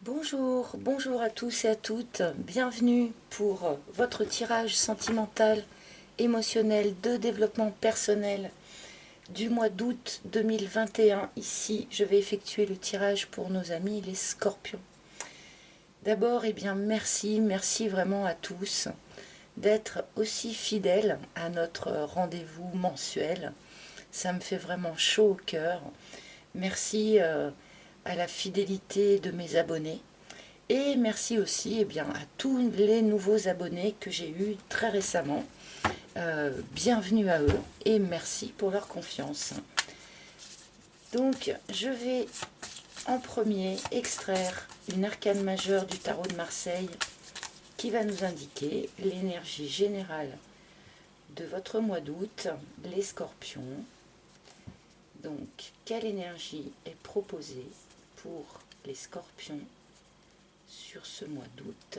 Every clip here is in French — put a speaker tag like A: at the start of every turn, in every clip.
A: Bonjour, bonjour à tous et à toutes. Bienvenue pour votre tirage sentimental, émotionnel de développement personnel du mois d'août 2021. Ici, je vais effectuer le tirage pour nos amis les scorpions. D'abord, merci vraiment à tous d'être aussi fidèles à notre rendez-vous mensuel. Ça me fait vraiment chaud au cœur. Merci à la fidélité de mes abonnés. Et merci aussi à tous les nouveaux abonnés que j'ai eus très récemment. Bienvenue à eux et merci pour leur confiance. Donc, je vais en premier extraire une arcane majeure du tarot de Marseille qui va nous indiquer l'énergie générale de votre mois d'août, les scorpions. Donc, quelle énergie est proposée pour les scorpions sur ce mois d'août?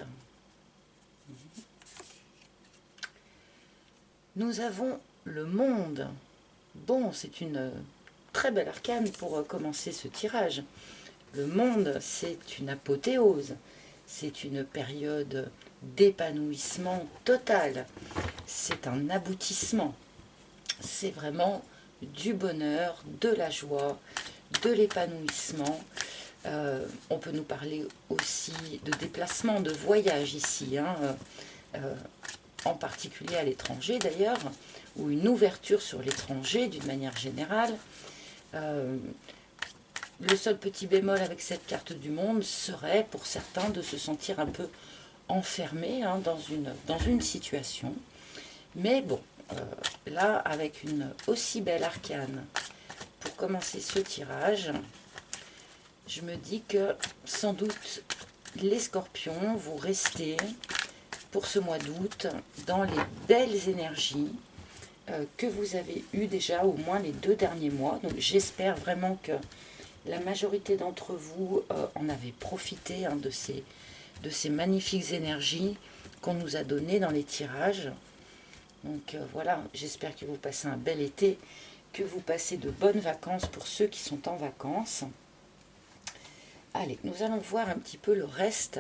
A: Nous avons le monde. Bon, c'est une très belle arcane pour commencer ce tirage. Le monde, c'est une apothéose. C'est une période d'épanouissement total. C'est un aboutissement. C'est vraiment du bonheur, de la joie, de l'épanouissement. On peut nous parler aussi de déplacement, de voyage ici, en particulier à l'étranger d'ailleurs, ou une ouverture sur l'étranger d'une manière générale. Le seul petit bémol avec cette carte du monde serait pour certains de se sentir un peu enfermés dans une situation. Mais bon, là avec une aussi belle arcane pour commencer ce tirage, je me dis que sans doute les scorpions vont rester pour ce mois d'août dans les belles énergies que vous avez eues déjà au moins les 2 derniers mois. Donc j'espère vraiment que la majorité d'entre vous en avez profité de ces magnifiques énergies qu'on nous a données dans les tirages. Donc voilà, j'espère que vous passez un bel été, que vous passez de bonnes vacances pour ceux qui sont en vacances. Allez, nous allons voir un petit peu le reste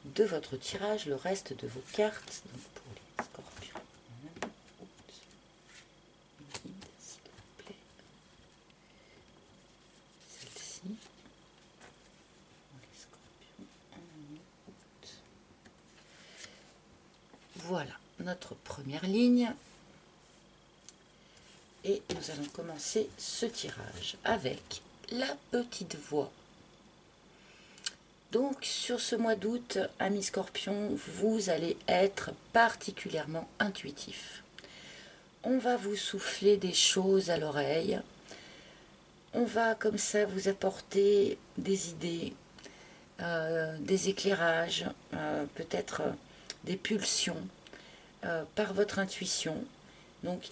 A: de votre tirage, le reste de vos cartes. Donc pour les scorpions, guide, s'il vous plaît. Celle-ci. Pour les scorpions, août. Voilà notre première ligne. Et nous allons commencer ce tirage avec la petite voix. Donc sur ce mois d'août, amis scorpions, vous allez être particulièrement intuitif. On va vous souffler des choses à l'oreille. On va comme ça vous apporter des idées, des éclairages, peut-être des pulsions par votre intuition. Donc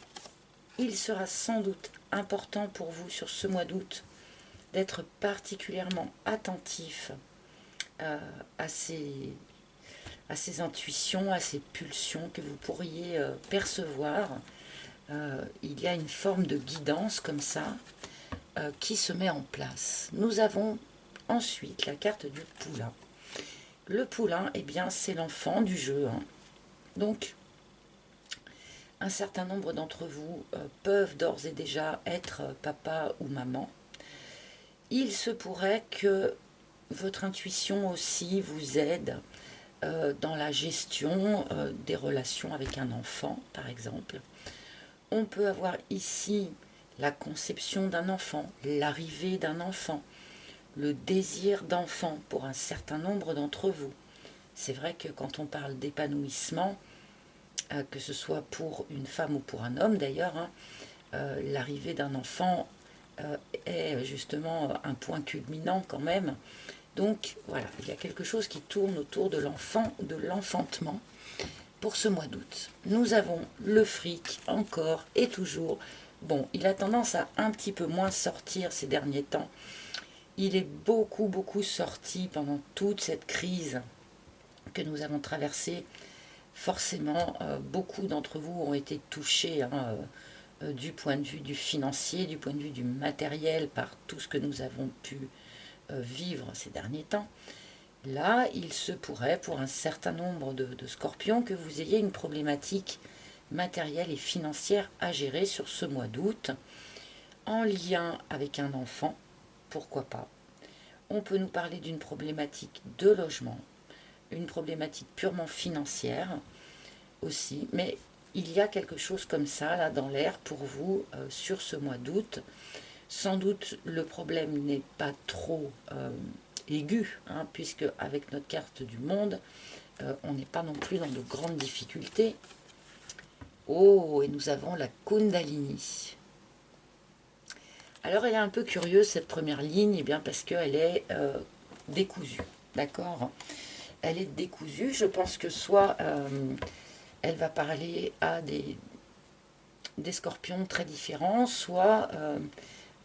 A: il sera sans doute important pour vous sur ce mois d'août d'être particulièrement attentif à ces intuitions, à ces pulsions que vous pourriez percevoir. Il y a une forme de guidance comme ça qui se met en place. Nous avons ensuite la carte du poulain. Le poulain, eh bien, c'est l'enfant du jeu. Donc, un certain nombre d'entre vous peuvent d'ores et déjà être papa ou maman. Il se pourrait que votre intuition aussi vous aide dans la gestion des relations avec un enfant, par exemple. On peut avoir ici la conception d'un enfant, l'arrivée d'un enfant, le désir d'enfant pour un certain nombre d'entre vous. C'est vrai que quand on parle d'épanouissement, que ce soit pour une femme ou pour un homme d'ailleurs, l'arrivée d'un enfant est justement un point culminant quand même. Donc voilà, il y a quelque chose qui tourne autour de l'enfant, de l'enfantement pour ce mois d'août. Nous avons le fric encore et toujours. Bon, il a tendance à un petit peu moins sortir ces derniers temps. Il est beaucoup sorti pendant toute cette crise que nous avons traversée. Forcément, beaucoup d'entre vous ont été touchés du point de vue du financier, du point de vue du matériel, par tout ce que nous avons pu vivre ces derniers temps. Là, il se pourrait, pour un certain nombre de scorpions, que vous ayez une problématique matérielle et financière à gérer sur ce mois d'août, en lien avec un enfant, pourquoi pas. On peut nous parler d'une problématique de logement, une problématique purement financière aussi, mais il y a quelque chose comme ça, là, dans l'air pour vous sur ce mois d'août. Sans doute, le problème n'est pas trop aigu, hein, puisque avec notre carte du monde, on n'est pas non plus dans de grandes difficultés. Oh, et nous avons la Kundalini. Alors, elle est un peu curieuse, cette première ligne, eh bien, parce qu'elle est décousue, d'accord? Elle est décousue, je pense que soit elle va parler à des scorpions très différents, soit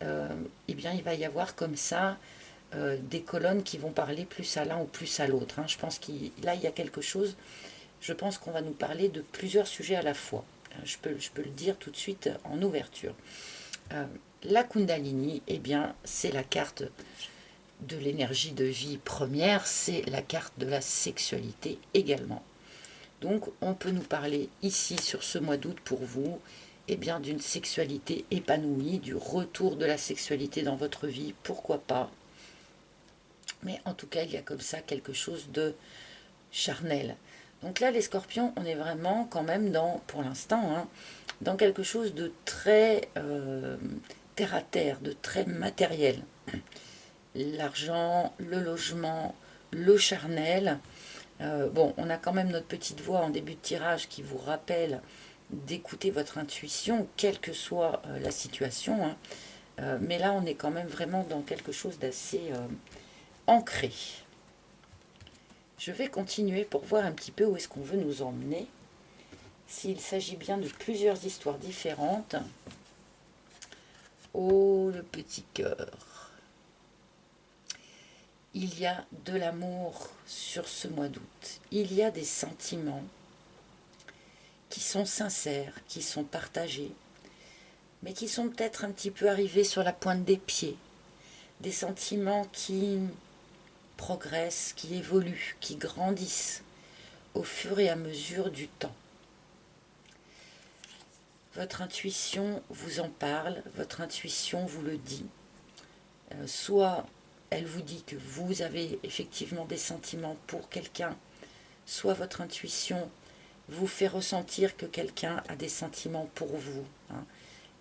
A: eh bien, il va y avoir comme ça des colonnes qui vont parler plus à l'un ou plus à l'autre. Hein. Je pense qu'il là, il y a quelque chose, je pense qu'on va nous parler de plusieurs sujets à la fois. Je peux le dire tout de suite en ouverture. La Kundalini, eh bien, c'est la carte de l'énergie de vie première, c'est la carte de la sexualité également. Donc, on peut nous parler ici, sur ce mois d'août pour vous, eh bien, d'une sexualité épanouie, du retour de la sexualité dans votre vie, pourquoi pas. Mais en tout cas, il y a comme ça quelque chose de charnel. Donc là, les scorpions, on est vraiment quand même dans, pour l'instant, hein, dans quelque chose de très terre à terre, de très matériel. L'argent, le logement, le charnel. Bon, on a quand même notre petite voix en début de tirage qui vous rappelle d'écouter votre intuition, quelle que soit la situation. Hein. Mais là, on est quand même vraiment dans quelque chose d'assez ancré. Je vais continuer pour voir un petit peu où est-ce qu'on veut nous emmener. S'il s'agit bien de plusieurs histoires différentes. Oh, le petit cœur. Il y a de l'amour sur ce mois d'août. Il y a des sentiments qui sont sincères, qui sont partagés, mais qui sont peut-être un petit peu arrivés sur la pointe des pieds. Des sentiments qui progressent, qui évoluent, qui grandissent au fur et à mesure du temps. Votre intuition vous en parle, votre intuition vous le dit. Soit elle vous dit que vous avez effectivement des sentiments pour quelqu'un, soit votre intuition vous fait ressentir que quelqu'un a des sentiments pour vous. Hein.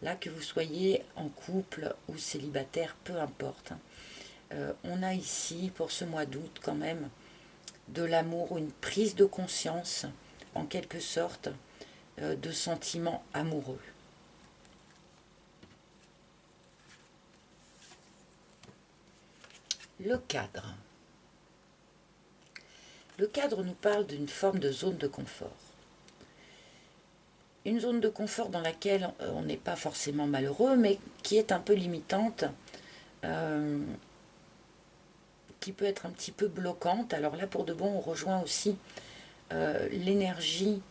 A: Là, que vous soyez en couple ou célibataire, peu importe. On a ici, pour ce mois d'août, quand même, de l'amour ou une prise de conscience, en quelque sorte, de sentiments amoureux. Le cadre. Le cadre nous parle d'une forme de zone de confort. Une zone de confort dans laquelle on n'est pas forcément malheureux, mais qui est un peu limitante, qui peut être un petit peu bloquante. Alors là, pour de bon, on rejoint aussi l'énergie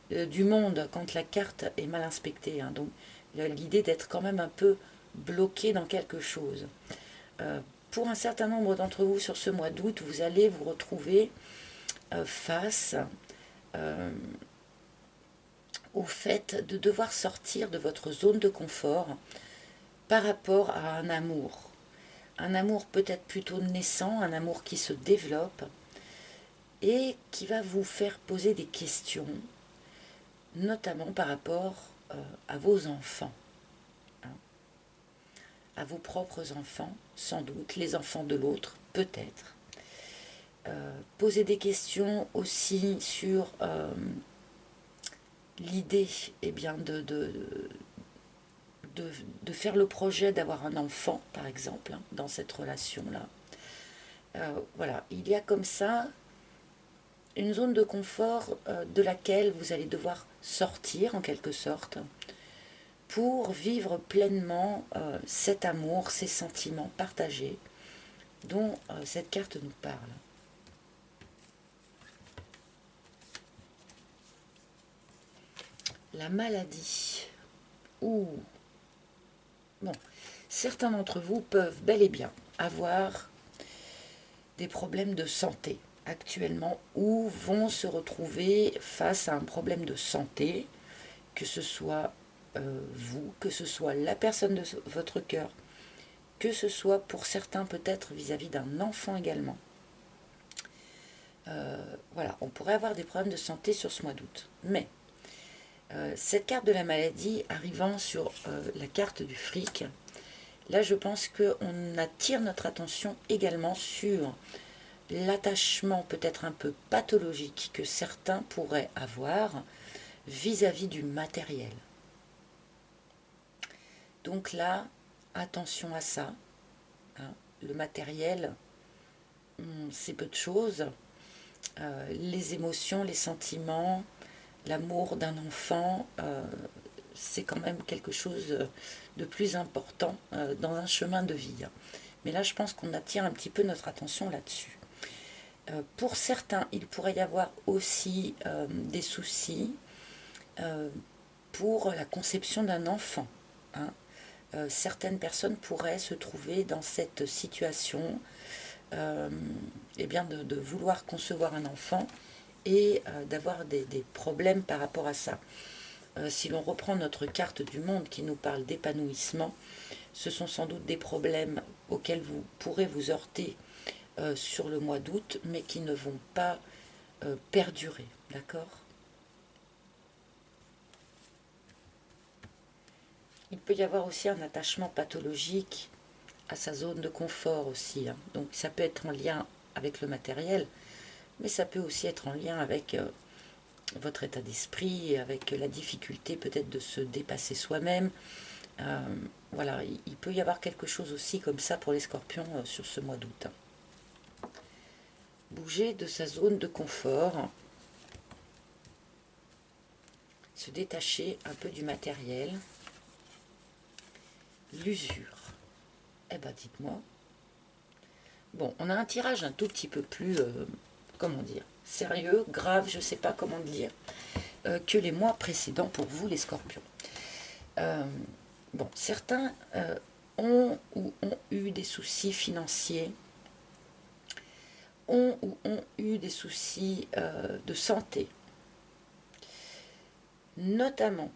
A: du monde quand la carte est mal inspectée. Hein. Donc l'idée d'être quand même un peu bloqué dans quelque chose. Pour un certain nombre d'entre vous sur ce mois d'août, vous allez vous retrouver face au fait de devoir sortir de votre zone de confort par rapport à un amour. Un amour peut-être plutôt naissant, un amour qui se développe et qui va vous faire poser des questions, notamment par rapport à vos enfants, hein, à vos propres enfants, sans doute, les enfants de l'autre, peut-être. Poser des questions aussi sur l'idée eh bien, de faire le projet d'avoir un enfant, par exemple, hein, dans cette relation-là. Voilà, il y a comme ça une zone de confort de laquelle vous allez devoir sortir, en quelque sorte, pour vivre pleinement cet amour, ces sentiments partagés dont cette carte nous parle. La maladie. Ouh. Bon, certains d'entre vous peuvent bel et bien avoir des problèmes de santé actuellement ou vont se retrouver face à un problème de santé, que ce soit vous, que ce soit la personne de votre cœur, que ce soit pour certains peut-être vis-à-vis d'un enfant également. Voilà, on pourrait avoir des problèmes de santé sur ce mois d'août. Mais cette carte de la maladie arrivant sur la carte du fric, là je pense qu'on attire notre attention également sur l'attachement peut-être un peu pathologique que certains pourraient avoir vis-à-vis du matériel. Donc là, attention à ça. Hein. Le matériel, c'est peu de choses. Les émotions, les sentiments, l'amour d'un enfant, c'est quand même quelque chose de plus important dans un chemin de vie. Mais là, je pense qu'on attire un petit peu notre attention là-dessus. Pour certains, il pourrait y avoir aussi des soucis pour la conception d'un enfant. Hein. Certaines personnes pourraient se trouver dans cette situation eh bien de vouloir concevoir un enfant et d'avoir des problèmes par rapport à ça. Si l'on reprend notre carte du monde qui nous parle d'épanouissement, ce sont sans doute des problèmes auxquels vous pourrez vous heurter sur le mois d'août, mais qui ne vont pas perdurer, d'accord? Il peut y avoir aussi un attachement pathologique à sa zone de confort aussi. Hein. Donc ça peut être en lien avec le matériel, mais ça peut aussi être en lien avec votre état d'esprit, avec la difficulté peut-être de se dépasser soi-même. Voilà, il peut y avoir quelque chose aussi comme ça pour les scorpions sur ce mois d'août. Bouger de sa zone de confort, se détacher un peu du matériel, l'usure. Eh ben dites-moi. Bon, on a un tirage un tout petit peu plus, comment dire, sérieux, grave, je ne sais pas comment dire, que les mois précédents pour vous les scorpions. Bon, certains ont ou ont eu des soucis financiers, ont ou ont eu des soucis de santé, notamment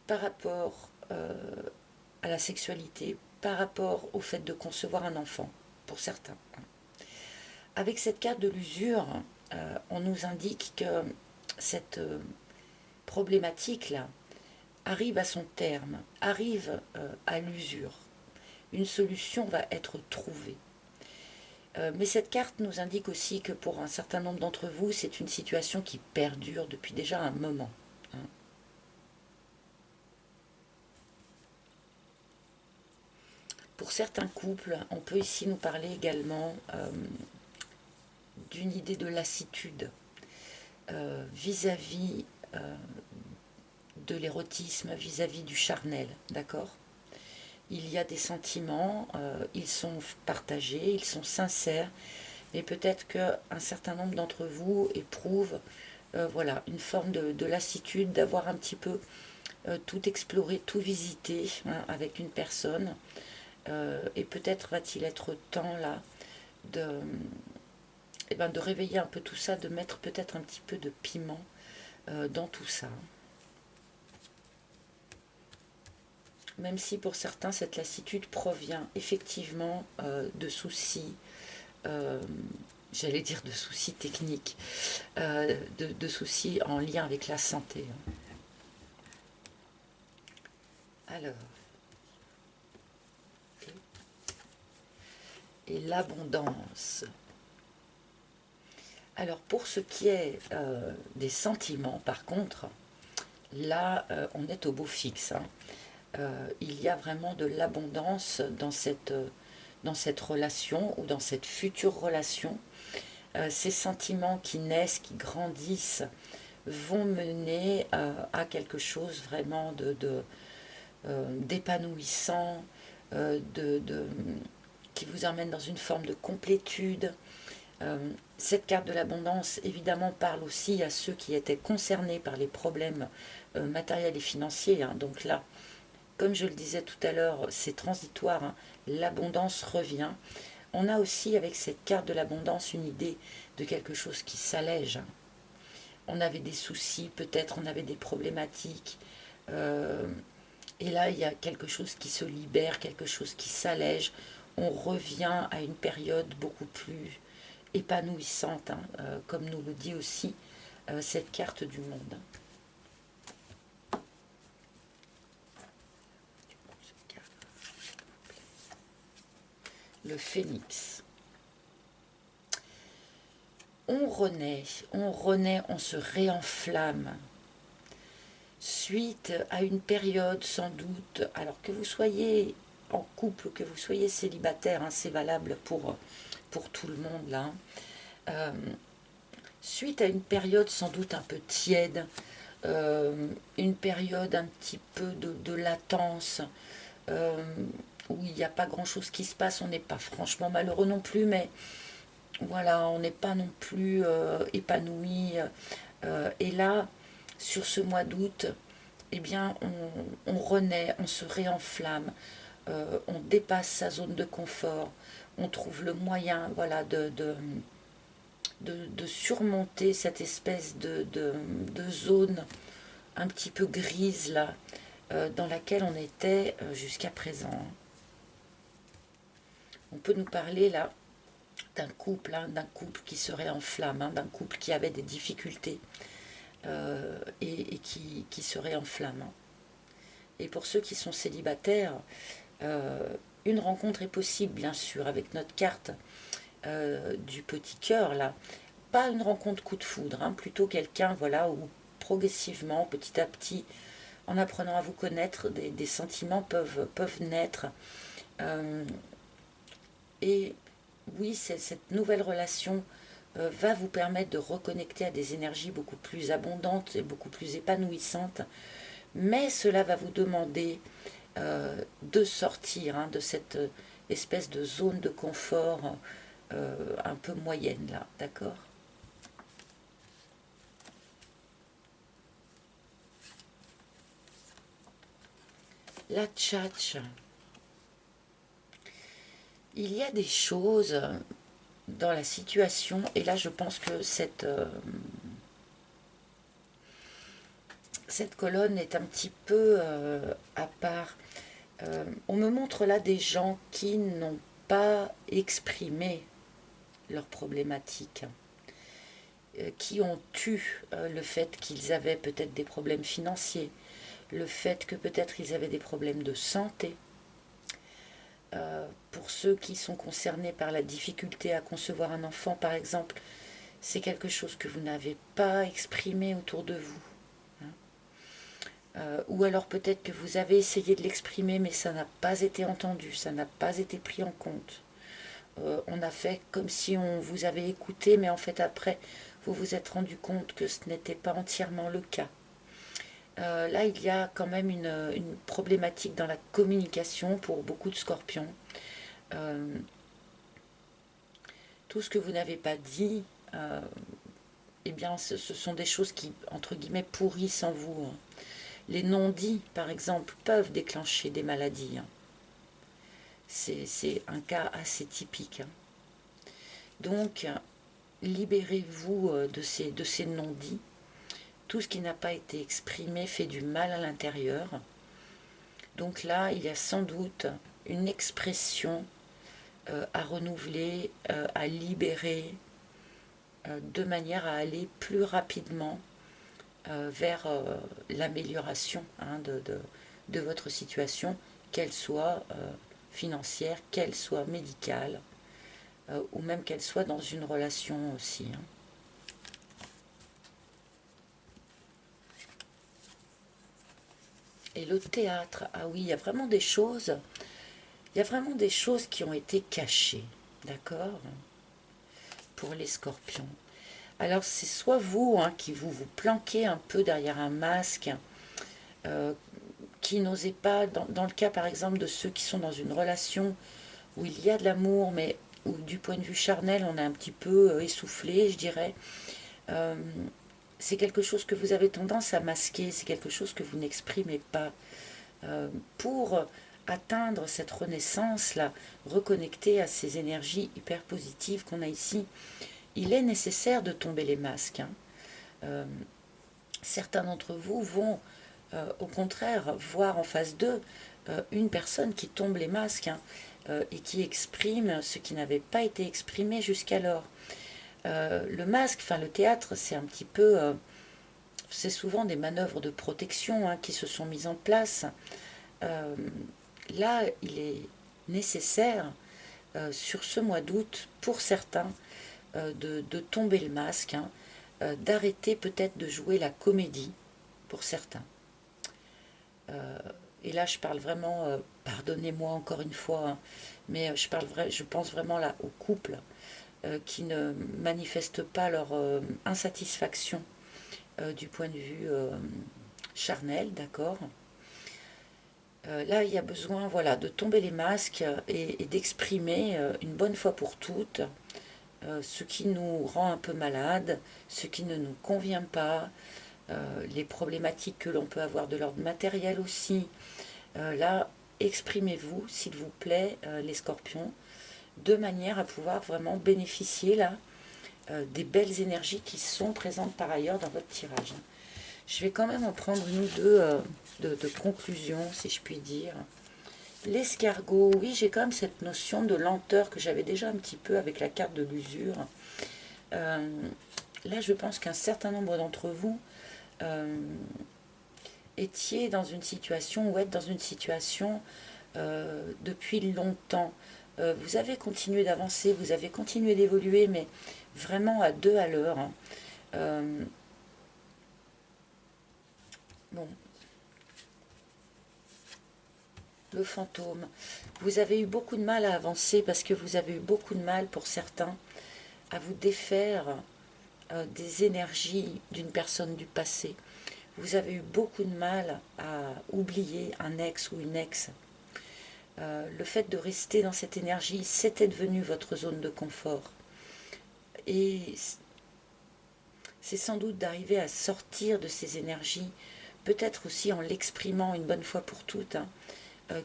A: par rapport à la sexualité, par rapport au fait de concevoir un enfant, pour certains. Avec cette carte de l'usure, on nous indique que cette problématique-là arrive à son terme, arrive à l'usure. Une solution va être trouvée. Mais cette carte nous indique aussi que pour un certain nombre d'entre vous, c'est une situation qui perdure depuis déjà un moment. Hein. Pour certains couples, on peut ici nous parler également d'une idée de lassitude vis-à-vis de l'érotisme, vis-à-vis du charnel, d'accord? Il y a des sentiments, ils sont partagés, ils sont sincères, mais peut-être qu'un certain nombre d'entre vous éprouvent voilà, une forme de lassitude, d'avoir un petit peu tout exploré, tout visité hein, avec une personne. Et peut-être va-t-il être temps là de, eh ben, de réveiller un peu tout ça, de mettre peut-être un petit peu de piment dans tout ça. Même si pour certains cette lassitude provient effectivement de soucis, j'allais dire de soucis techniques, de soucis en lien avec la santé. Alors, et l'abondance. Alors pour ce qui est des sentiments, par contre, là on est au beau fixe. Hein. Il y a vraiment de l'abondance dans cette relation ou dans cette future relation. Ces sentiments qui naissent, qui grandissent, vont mener à quelque chose vraiment d'épanouissant, qui vous emmène dans une forme de complétude. Cette carte de l'abondance, évidemment, parle aussi à ceux qui étaient concernés par les problèmes matériels et financiers. Hein. Donc là, comme je le disais tout à l'heure, c'est transitoire, hein. L'abondance revient. on a aussi avec cette carte de l'abondance une idée de quelque chose qui s'allège. On avait des soucis, peut-être on avait des problématiques. Et là, il y a quelque chose qui se libère, quelque chose qui s'allège. On revient à une période beaucoup plus épanouissante, hein, comme nous le dit aussi cette carte du monde. Le phénix. On renaît, on se réenflamme. Suite à une période sans doute, alors que vous soyez en couple, que vous soyez célibataire, hein, c'est valable pour tout le monde là. Suite à une période sans doute un peu tiède, une période un petit peu de latence, où il n'y a pas grand chose qui se passe, on n'est pas franchement malheureux non plus, mais voilà, on n'est pas non plus épanoui. Et là, sur ce mois d'août, eh bien, on renaît, on se réenflamme, on dépasse sa zone de confort, on trouve le moyen, voilà, de surmonter cette espèce de zone un petit peu grise là, dans laquelle on était jusqu'à présent. On peut nous parler là d'un couple, hein, qui serait en flamme, hein, d'un couple qui avait des difficultés et qui serait en flamme. Hein. Et pour ceux qui sont célibataires, une rencontre est possible, bien sûr, avec notre carte du petit cœur, là. Pas une rencontre coup de foudre, hein, plutôt quelqu'un, voilà, où progressivement, petit à petit, en apprenant à vous connaître, des sentiments peuvent naître. Et oui, cette nouvelle relation va vous permettre de reconnecter à des énergies beaucoup plus abondantes et beaucoup plus épanouissantes, mais cela va vous demander de sortir, hein, de cette espèce de zone de confort un peu moyenne là, d'accord? La tchatche. Il y a des choses dans la situation, et là je pense que cette colonne est un petit peu à part. On me montre là des gens qui n'ont pas exprimé leurs problématiques, qui ont eu le fait qu'ils avaient peut-être des problèmes financiers, le fait que peut-être ils avaient des problèmes de santé. Pour ceux qui sont concernés par la difficulté à concevoir un enfant, par exemple, c'est quelque chose que vous n'avez pas exprimé autour de vous. Ou alors peut-être que vous avez essayé de l'exprimer, mais ça n'a pas été entendu, ça n'a pas été pris en compte. On a fait comme si on vous avait écouté, mais en fait après, vous vous êtes rendu compte que ce n'était pas entièrement le cas. Là, il y a quand même une problématique dans la communication pour beaucoup de scorpions. Tout ce que vous n'avez pas dit, eh bien, ce sont des choses qui, entre guillemets, pourrissent en vous. Hein. Les non-dits, par exemple, peuvent déclencher des maladies. Hein. C'est un cas assez typique. Hein. Donc, libérez-vous de ces non-dits. Tout ce qui n'a pas été exprimé fait du mal à l'intérieur. Donc là, il y a sans doute une expression à renouveler, à libérer, de manière à aller plus rapidement vers l'amélioration, hein, de votre situation, qu'elle soit financière, qu'elle soit médicale, ou même qu'elle soit dans une relation aussi. Hein. Et le théâtre, ah oui, il y a vraiment des choses, qui ont été cachées, d'accord, pour les scorpions. Alors c'est soit vous, hein, qui vous planquez un peu derrière un masque, qui n'osez pas, dans le cas par exemple de ceux qui sont dans une relation où il y a de l'amour, mais où du point de vue charnel on est un petit peu essoufflé, je dirais. C'est quelque chose que vous avez tendance à masquer, c'est quelque chose que vous n'exprimez pas, pour atteindre cette renaissance-là, reconnecter à ces énergies hyper positives qu'on a ici, il est nécessaire de tomber les masques. Hein. Certains d'entre vous vont au contraire voir en face d'eux une personne qui tombe les masques, hein, et qui exprime ce qui n'avait pas été exprimé jusqu'alors. Le masque, enfin le théâtre, c'est un petit peu... c'est souvent des manœuvres de protection, hein, qui se sont mises en place. Euh, Là, il est nécessaire, sur ce mois d'août, pour certains, de tomber le masque, hein, d'arrêter peut-être de jouer la comédie, pour certains. Et là, je parle vraiment, pardonnez-moi encore une fois, hein, mais je pense vraiment là aux couples qui ne manifestent pas leur insatisfaction du point de vue charnel, d'accord. Là, il y a besoin, voilà, de tomber les masques et d'exprimer une bonne fois pour toutes ce qui nous rend un peu malade, ce qui ne nous convient pas, les problématiques que l'on peut avoir de l'ordre matériel aussi. Là, exprimez-vous, s'il vous plaît, les scorpions, de manière à pouvoir vraiment bénéficier là des belles énergies qui sont présentes par ailleurs dans votre tirage. Je vais quand même en prendre une ou deux de conclusion, si je puis dire. L'escargot, oui, j'ai quand même cette notion de lenteur que j'avais déjà un petit peu avec la carte de l'usure. Là, je pense qu'un certain nombre d'entre vous étiez dans une situation ou êtes dans une situation depuis longtemps. Vous avez continué d'avancer, vous avez continué d'évoluer, mais vraiment à deux à l'heure. Hein. Bon, le fantôme. Vous avez eu beaucoup de mal à avancer parce que vous avez eu beaucoup de mal, pour certains, à vous défaire des énergies d'une personne du passé. Vous avez eu beaucoup de mal à oublier un ex ou une ex. Le fait de rester dans cette énergie, c'était devenu votre zone de confort. Et c'est sans doute d'arriver à sortir de ces énergies, peut-être aussi en l'exprimant une bonne fois pour toutes, hein,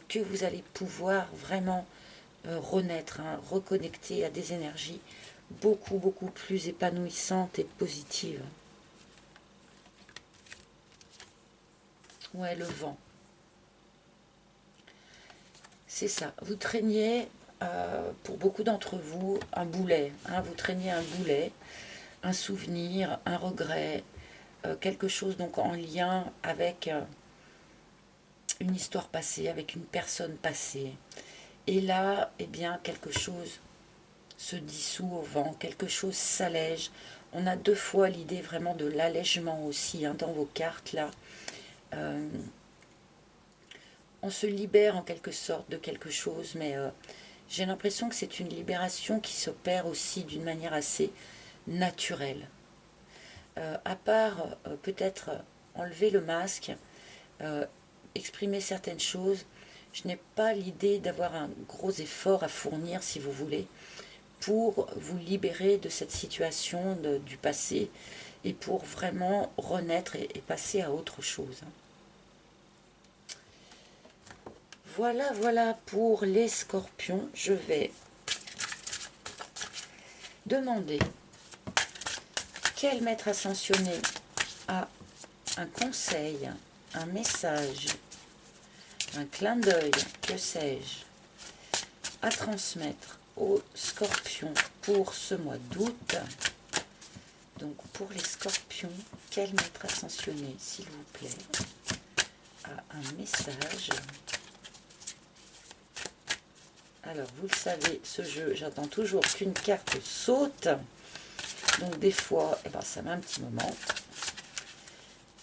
A: que vous allez pouvoir vraiment renaître, hein, reconnecter à des énergies beaucoup, beaucoup plus épanouissantes et positives. Ouais, le vent. C'est ça. Vous traîniez, pour beaucoup d'entre vous, un boulet. Hein, vous traîniez un boulet, un souvenir, un regret, quelque chose donc en lien avec une histoire passée, avec une personne passée. Et là, eh bien, quelque chose se dissout au vent, quelque chose s'allège. On a deux fois l'idée vraiment de l'allègement aussi, hein, dans vos cartes là. On se libère en quelque sorte de quelque chose, mais j'ai l'impression que c'est une libération qui s'opère aussi d'une manière assez naturelle. À part peut-être enlever le masque, euh, exprimer certaines choses, je n'ai pas l'idée d'avoir un gros effort à fournir, si vous voulez, pour vous libérer de cette situation du passé et pour vraiment renaître et passer à autre chose. Voilà, voilà pour les scorpions. Je vais demander quel maître ascensionné a un conseil, un message, un clin d'œil, que sais-je, à transmettre aux scorpions pour ce mois d'août. Donc pour les scorpions, quel maître ascensionné, s'il vous plaît, a un message. Alors vous le savez, ce jeu, j'attends toujours qu'une carte saute. Donc des fois, eh ben, ça met un petit moment.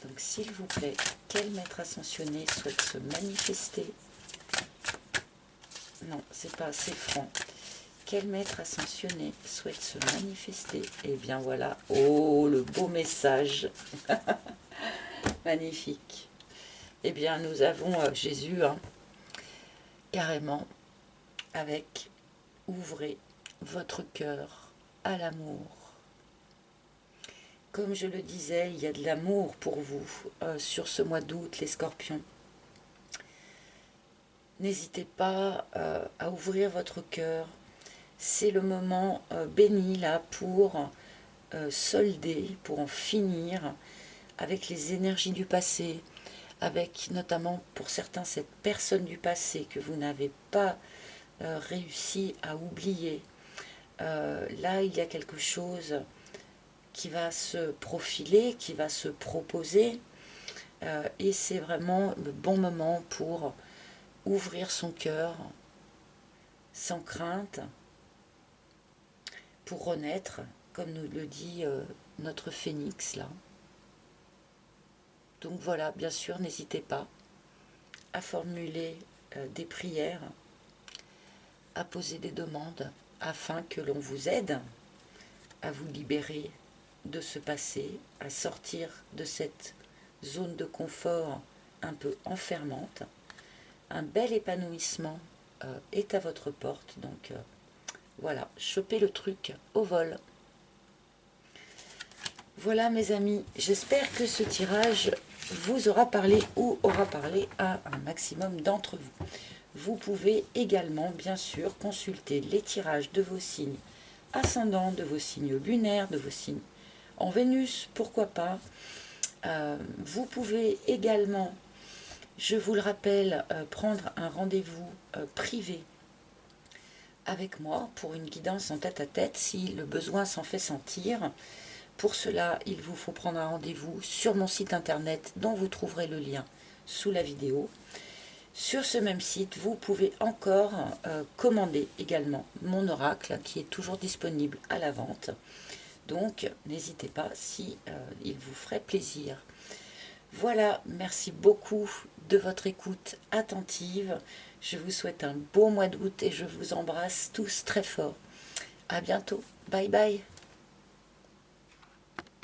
A: Donc s'il vous plaît, quel maître ascensionné souhaite se manifester? Non, c'est pas assez franc. Quel maître ascensionné souhaite se manifester? Eh bien voilà, oh le beau message. Magnifique. Eh bien nous avons Jésus, hein, carrément, avec ouvrez votre cœur à l'amour. Comme je le disais, il y a de l'amour pour vous sur ce mois d'août, les scorpions. N'hésitez pas à ouvrir votre cœur. C'est le moment béni là pour solder, pour en finir avec les énergies du passé, avec notamment pour certains cette personne du passé que vous n'avez pas réussi à oublier. Là, il y a quelque chose qui va se profiler, qui va se proposer, et c'est vraiment le bon moment pour ouvrir son cœur sans crainte, pour renaître, comme nous le dit notre phénix là. Donc voilà, bien sûr, n'hésitez pas à formuler des prières, à poser des demandes, afin que l'on vous aide à vous libérer de ce passé, à sortir de cette zone de confort un peu enfermante. Un bel épanouissement est à votre porte, donc voilà, chopez le truc au vol. Voilà mes amis, j'espère que ce tirage vous aura parlé ou aura parlé à un maximum d'entre vous. Vous pouvez également bien sûr consulter les tirages de vos signes ascendants, de vos signes lunaires, de vos signes en Vénus, pourquoi pas. Vous pouvez également, je vous le rappelle, prendre un rendez-vous privé avec moi pour une guidance en tête-à-tête si le besoin s'en fait sentir. Pour cela, il vous faut prendre un rendez-vous sur mon site internet dont vous trouverez le lien sous la vidéo. Sur ce même site, vous pouvez encore commander également mon oracle qui est toujours disponible à la vente. Donc, n'hésitez pas si il vous ferait plaisir. Voilà, merci beaucoup de votre écoute attentive. Je vous souhaite un beau mois d'août et je vous embrasse tous très fort. À bientôt. Bye bye.